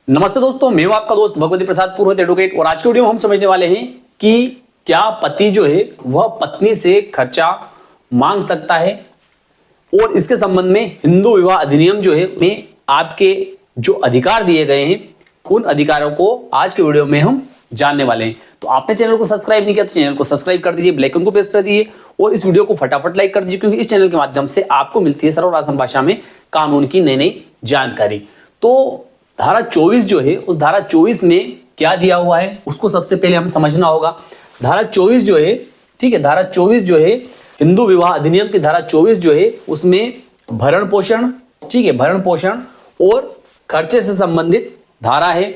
नमस्ते दोस्तों, मैं हूं आपका दोस्त भगवती प्रसाद पुरोहित एडवोकेट। और आज के वीडियो में हम समझने वाले हैं कि क्या पति जो है वह पत्नी से खर्चा मांग सकता है और इसके संबंध में हिंदू विवाह अधिनियम जो है में आपके जो अधिकार दिए गए हैं उन अधिकारों को आज के वीडियो में हम जानने वाले हैं। तो आपने चैनल को सब्सक्राइब नहीं किया तो चैनल को सब्सक्राइब कर दीजिए, बेल आइकन को प्रेस कर दीजिए और इस वीडियो को फटाफट लाइक कर दीजिए, क्योंकि इस चैनल के माध्यम से आपको मिलती है सरल और आसान भाषा में कानून की नई नई जानकारी। तो धारा 24 जो है उस धारा 24 में क्या दिया हुआ है उसको सबसे पहले हमें समझना होगा। धारा 24 जो है, ठीक है, धारा 24 जो है हिंदू विवाह अधिनियम की धारा 24 जो है उसमें भरण पोषण, ठीक है, भरण पोषण और खर्चे से संबंधित धारा है।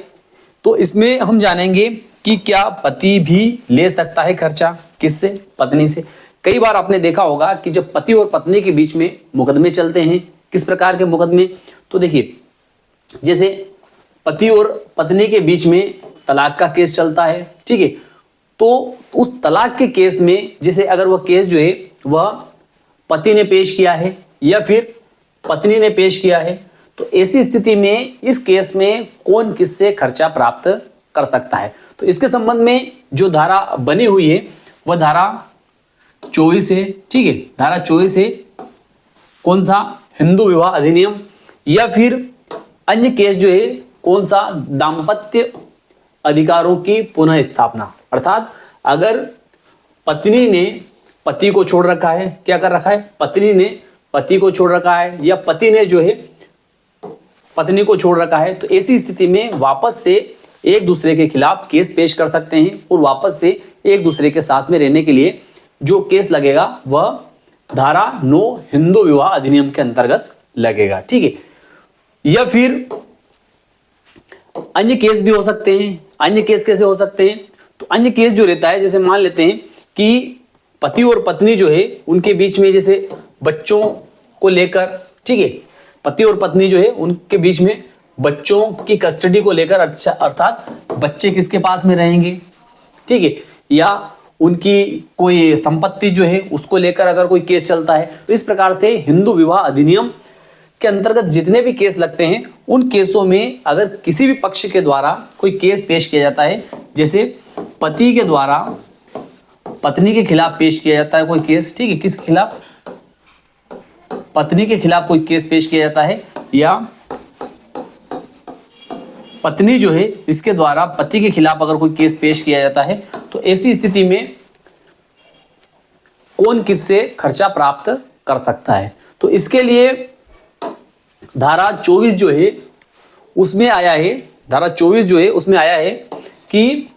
तो इसमें हम जानेंगे कि क्या पति भी ले सकता है खर्चा, किससे? पत्नी से। कई बार आपने देखा होगा कि जब पति और पत्नी के बीच में मुकदमे चलते हैं, किस प्रकार के मुकदमे? तो देखिए, जैसे पति और पत्नी के बीच में तलाक का केस चलता है, ठीक है, तो उस तलाक के केस में जैसे अगर वह केस जो है वह पति ने पेश किया है या फिर पत्नी ने पेश किया है, तो ऐसी स्थिति में इस केस में कौन किससे खर्चा प्राप्त कर सकता है? तो इसके संबंध में जो धारा बनी हुई है वह धारा 24 है, ठीक है, धारा 24 है। कौन सा? हिंदू विवाह अधिनियम। या फिर अन्य केस जो है कौन सा? दाम्पत्य अधिकारों की पुनः स्थापना। अर्थात अगर पत्नी ने पति को छोड़ रखा है, क्या कर रखा है? पत्नी ने पति को छोड़ रखा है या पति ने जो है पत्नी को छोड़ रखा है, तो ऐसी स्थिति में वापस से एक दूसरे के खिलाफ केस पेश कर सकते हैं और वापस से एक दूसरे के साथ में रहने के लिए जो केस लगेगा वह धारा 9 हिंदू विवाह अधिनियम के अंतर्गत लगेगा, ठीक है। या फिर अन्य केस भी हो सकते हैं। अन्य केस कैसे हो सकते हैं? तो अन्य केस जो रहता है, जैसे मान लेते हैं कि पति और पत्नी जो है उनके बीच में जैसे बच्चों को लेकर, ठीक है, पति और पत्नी जो है उनके बीच में बच्चों की कस्टडी को लेकर, अच्छा, अर्थात बच्चे किसके पास में रहेंगे, ठीक है, या उनकी कोई संपत्ति जो है उसको लेकर अगर कोई केस चलता है, तो इस प्रकार से हिंदू विवाह अधिनियम के अंतर्गत जितने भी केस लगते हैं उन केसों में अगर किसी भी पक्ष के द्वारा कोई केस पेश किया जाता है, जैसे पति के द्वारा पत्नी के खिलाफ पेश किया जाता है कोई केस, ठीक है, किस खिलाफ? पत्नी के खिलाफ कोई केस पेश किया जाता है, या पत्नी जो है इसके द्वारा पति के खिलाफ अगर कोई केस पेश किया जाता है, तो ऐसी स्थिति में कौन किससे खर्चा प्राप्त कर सकता है? तो इसके लिए धारा 24 जो है उसमें आया है, धारा 24 जो है उसमें आया है कि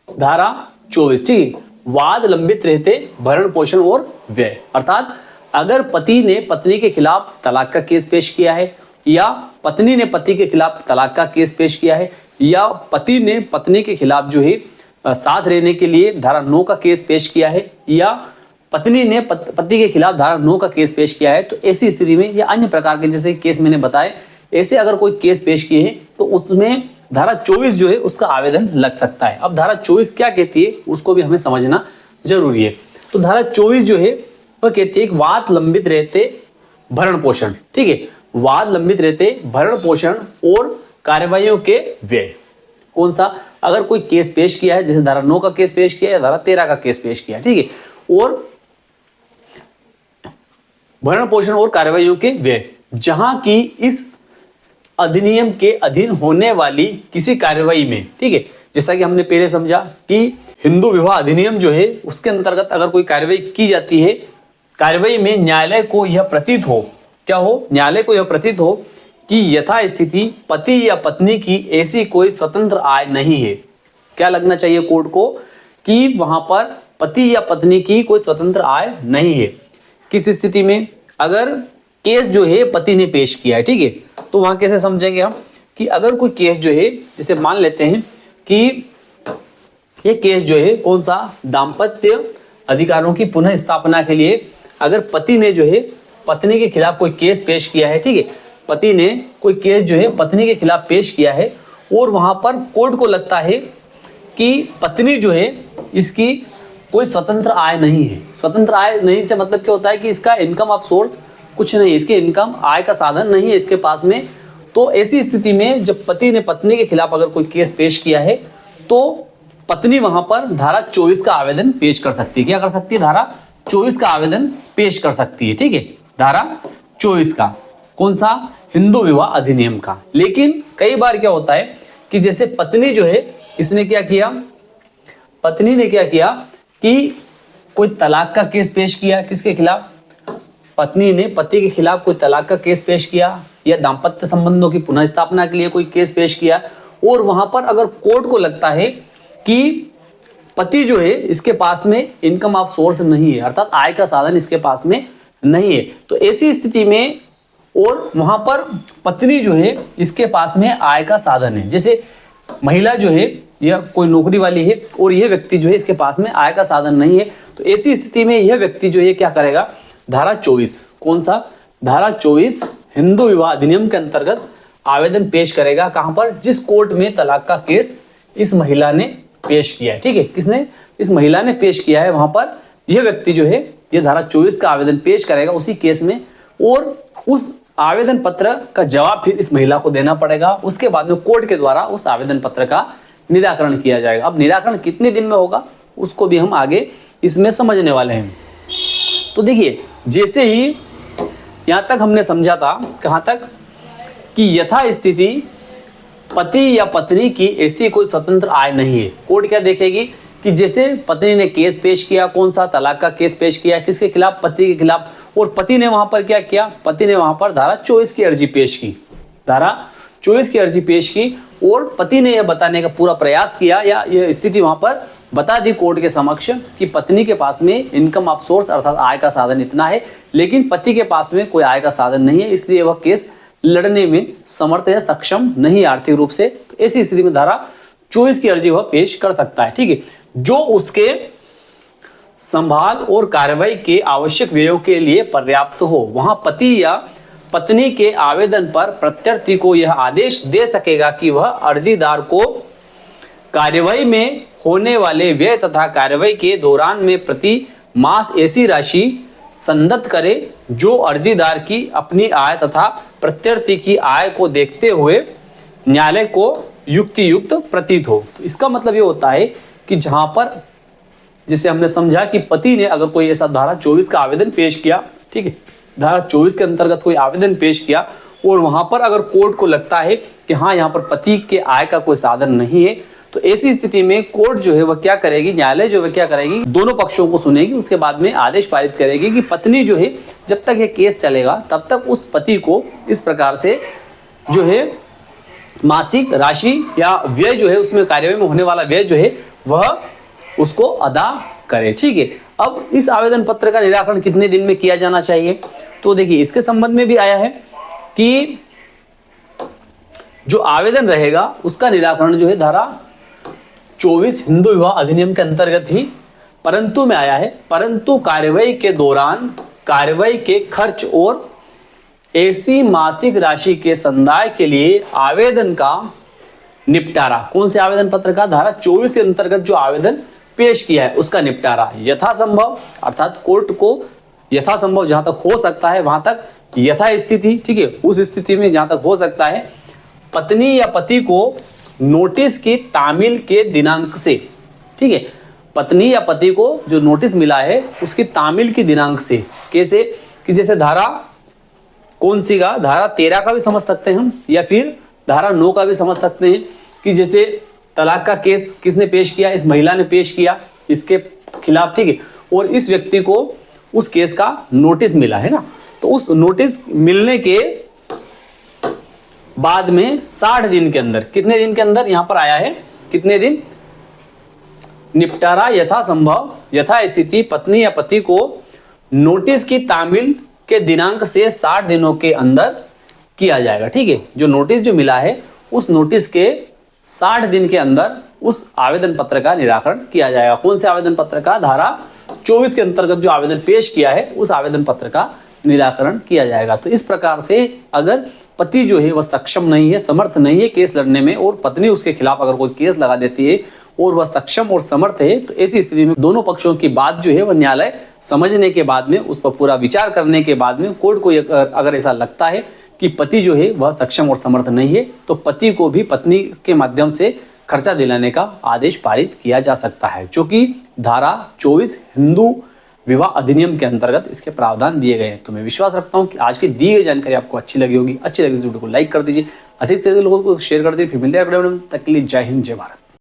धारा 24, ठीक, वाद लंबित रहते भरण पोषण और व्यय। अर्थात अगर पति ने पत्नी के खिलाफ तलाक का केस पेश किया है, या पत्नी ने पति के खिलाफ तलाक का केस पेश किया है, या पति ने पत्नी के खिलाफ जो है साथ रहने के लिए धारा 9 का केस पेश किया है, या पत्नी ने पति के खिलाफ धारा 9 का केस पेश किया है, तो ऐसी स्थिति में या अन्य प्रकार के जैसे केस मैंने बताए, ऐसे अगर कोई केस पेश किए हैं तो उसमें धारा 24 जो है उसका आवेदन लग सकता है। अब धारा 24 क्या कहती है उसको भी हमें समझना जरूरी है। तो धारा 24 जो है वह कहती है कि वाद लंबित रहते भरण पोषण, ठीक है, वाद लंबित रहते भरण पोषण और कार्यवाहियों के व्यय। कौन सा? अगर कोई केस पेश किया है, जैसे धारा 9 का केस पेश किया है या धारा 13 का केस पेश किया है, ठीक है, और भरण पोषण और कार्यवाहियों के व्यय, जहां की इस अधिनियम के अधीन होने वाली किसी कार्यवाही में, ठीक है, जैसा कि हमने पहले समझा कि हिंदू विवाह अधिनियम जो है उसके अंतर्गत अगर कोई कार्यवाही की जाती है, कार्यवाही में न्यायालय को यह प्रतीत हो, क्या हो? न्यायालय को यह प्रतीत हो कि यथास्थिति पति या पत्नी की ऐसी कोई स्वतंत्र आय नहीं है। क्या लगना चाहिए कोर्ट को? कि वहां पर पति या पत्नी की कोई स्वतंत्र आय नहीं है। किस स्थिति में? अगर केस जो है पति ने पेश किया है, ठीक है, तो वहां कैसे समझेंगे हम कि अगर कोई केस जो है, जैसे मान लेते हैं कि ये केस जो है कौन सा? दाम्पत्य अधिकारों की पुनः स्थापना के लिए अगर पति ने जो है पत्नी के खिलाफ कोई केस पेश किया है, ठीक है, पति ने कोई केस जो है पत्नी के खिलाफ पेश किया है और वहां पर कोर्ट को लगता है कि पत्नी जो है इसकी कोई स्वतंत्र आय नहीं है। स्वतंत्र आय नहीं से मतलब क्या होता है कि इसका इनकम ऑफ सोर्स कुछ नहीं, इसके इनकम आय का साधन नहीं है इसके पास में, तो ऐसी स्थिति में जब पति ने पत्नी के खिलाफ अगर कोई केस पेश किया है तो पत्नी वहां पर धारा 24 का आवेदन पेश कर सकती है। क्या कर सकती है? धारा 24 का आवेदन पेश कर सकती है। ठीक है, धारा 24 का, कौन सा? हिंदू विवाह अधिनियम का। लेकिन कई बार क्या होता है कि जैसे पत्नी जो है इसने क्या किया, पत्नी ने क्या किया कि कोई तलाक का केस पेश किया। किसके खिलाफ? पत्नी ने पति के खिलाफ कोई तलाक का केस पेश किया या दाम्पत्य संबंधों की पुनः स्थापना के लिए कोई केस पेश किया, और वहां पर अगर कोर्ट को लगता है कि पति जो है इसके पास में इनकम ऑफ सोर्स नहीं है, अर्थात आय का साधन इसके पास में नहीं है, तो ऐसी स्थिति में और वहां पर पत्नी जो है इसके पास में आय का साधन है, जैसे महिला जो है या कोई नौकरी वाली है और यह व्यक्ति जो है इसके पास में आय का साधन नहीं है, तो ऐसी स्थिति में यह व्यक्ति जो है क्या करेगा? धारा 24, कौन सा? धारा 24 हिंदू विवाह अधिनियम के अंतर्गत आवेदन पेश करेगा। कहां पर? जिस कोर्ट में तलाक का केस इस महिला ने पेश किया है। ठीक है, किसने? इस महिला ने पेश किया है, वहां पर यह व्यक्ति जो है यह धारा 24 का आवेदन पेश करेगा उसी केस में, और उस आवेदन पत्र का जवाब फिर इस महिला को देना पड़ेगा। उसके बाद में कोर्ट के द्वारा उस आवेदन पत्र का निराकरण किया जाएगा। अब निराकरण कितने दिन में होगा उसको भी हम आगे इसमें समझने वाले हैं। तो देखिए, जैसे ही यहां तक हमने समझा था, कहां तक? कि यथा स्थिति पति या पत्नी की ऐसी कोई स्वतंत्र आय नहीं है। कोर्ट क्या देखेगी कि जैसे पत्नी ने केस पेश किया, कौन सा? तलाक का केस पेश किया। किसके खिलाफ? पति के खिलाफ। और पति ने वहां पर क्या किया? पति ने वहां पर धारा 24 की अर्जी पेश की, धारा 24 की अर्जी पेश की, और पति ने यह बताने का पूरा प्रयास किया या यह स्थिति वहां पर बता दी कोर्ट के समक्ष कि पत्नी के पास में इनकम ऑफ सोर्स अर्थात आय का साधन इतना है, लेकिन पति के पास में कोई आय का साधन नहीं है, इसलिए वह केस लड़ने में समर्थ या सक्षम नहीं आर्थिक रूप से। तो ऐसी स्थिति में धारा 24 की अर्जी वह पेश कर सकता है। ठीक है, जो उसके संभाल और कार्रवाई के आवश्यक व्ययों के लिए पर्याप्त हो। वहां पति या पत्नी के आवेदन पर प्रत्यर्थी को यह आदेश दे सकेगा कि वह अर्जीदार को कार्यवाही में होने वाले व्यय तथा कार्यवाही के दौरान में प्रति मास ऐसी राशि संदत्त करे जो अर्जीदार की अपनी आय तथा प्रत्यर्थी की आय को देखते हुए न्यायालय को युक्तियुक्त प्रतीत हो। तो इसका मतलब ये होता है कि जहां पर जिसे हमने समझा कि पति ने अगर कोई ऐसा धारा 24 का आवेदन पेश किया, ठीक है, धारा 24 के अंतर्गत कोई आवेदन पेश किया और वहां पर अगर कोर्ट को लगता है कि हाँ यहाँ पर पति के आय का कोई साधन नहीं है, तो ऐसी स्थिति में कोर्ट जो है वह क्या करेगी, न्यायालय जो है क्या करेगी, दोनों पक्षों को सुनेगी, उसके बाद में आदेश पारित करेगी कि पत्नी जो है जब तक ये केस चलेगा तब तक उस पति को इस प्रकार से जो है मासिक राशि या व्यय जो है उसमें कार्यवाही में होने वाला व्यय जो है वह उसको अदा करे। ठीक है, अब इस आवेदन पत्र का निराकरण कितने दिन में किया जाना चाहिए? तो देखिए इसके संबंध में भी आया है कि जो आवेदन रहेगा उसका निराकरण जो है धारा 24 हिंदू विवाह अधिनियम के अंतर्गत ही परंतु में आया है। परंतु कार्यवाही के दौरान कार्यवाही के खर्च और ऐसी मासिक राशि के संदाय के लिए आवेदन का निपटारा, कौन से आवेदन पत्र का? धारा 24 के अंतर्गत जो आवेदन पेश किया है उसका निपटारा यथासंभव, अर्थात कोर्ट को यथासंभव जहां तक हो सकता है वहां तक यथा स्थिति, ठीक है, उस स्थिति में जहां तक हो सकता है पत्नी या पति को नोटिस की तामील के दिनांक से, ठीक है, पत्नी या पति को जो नोटिस मिला है उसकी तामील की दिनांक से। कैसे? कि जैसे धारा कौन सी का? धारा 13 का भी समझ सकते हैं हम या फिर धारा 9 का भी समझ सकते हैं कि जैसे तलाक का केस किसने पेश किया? इस महिला ने पेश किया इसके खिलाफ, ठीक है, और इस व्यक्ति को उस केस का नोटिस मिला है ना, तो उस नोटिस मिलने के बाद में 60 दिन के अंदर, कितने दिन के अंदर यहां पर आया है, कितने दिन? निपटारा यथासंभव यथा स्थिति पत्नी या पति को नोटिस की तामील के दिनांक से 60 दिनों के अंदर किया जाएगा। ठीक है, जो नोटिस जो मिला है उस नोटिस के 60 दिन के अंदर उस आवेदन पत्र का निराकरण किया जाएगा। कौन से आवेदन पत्र का? धारा 24 के अंतर्गत जो आवेदन पेश किया है उस आवेदन पत्र का निराकरण किया जाएगा। तो इस प्रकार से अगर पति जो है वह सक्षम नहीं है, समर्थ नहीं है केस लड़ने में, और पत्नी उसके खिलाफ अगर कोई केस लगा देती है और वह सक्षम और समर्थ है, तो ऐसी स्थिति में दोनों पक्षों की बात जो है वह न्यायालय समझने के बाद में, उस पर पूरा विचार करने के बाद में कोर्ट को अगर ऐसा लगता है कि पति जो है वह सक्षम और समर्थ नहीं है, तो पति को भी पत्नी के माध्यम से खर्चा दिलाने का आदेश पारित किया जा सकता है, जो कि धारा 24 हिंदू विवाह अधिनियम के अंतर्गत इसके प्रावधान दिए गए हैं। तो मैं विश्वास रखता हूं कि आज की दी गई जानकारी आपको अच्छी लगी होगी। अच्छी लगी इस वीडियो को लाइक कर दीजिए, अधिक से अधिक लोगों को शेयर कर दीजिए। फिर मिलते हैं अगले वीडियो में, तब तक के लिए जय हिंद जय भारत।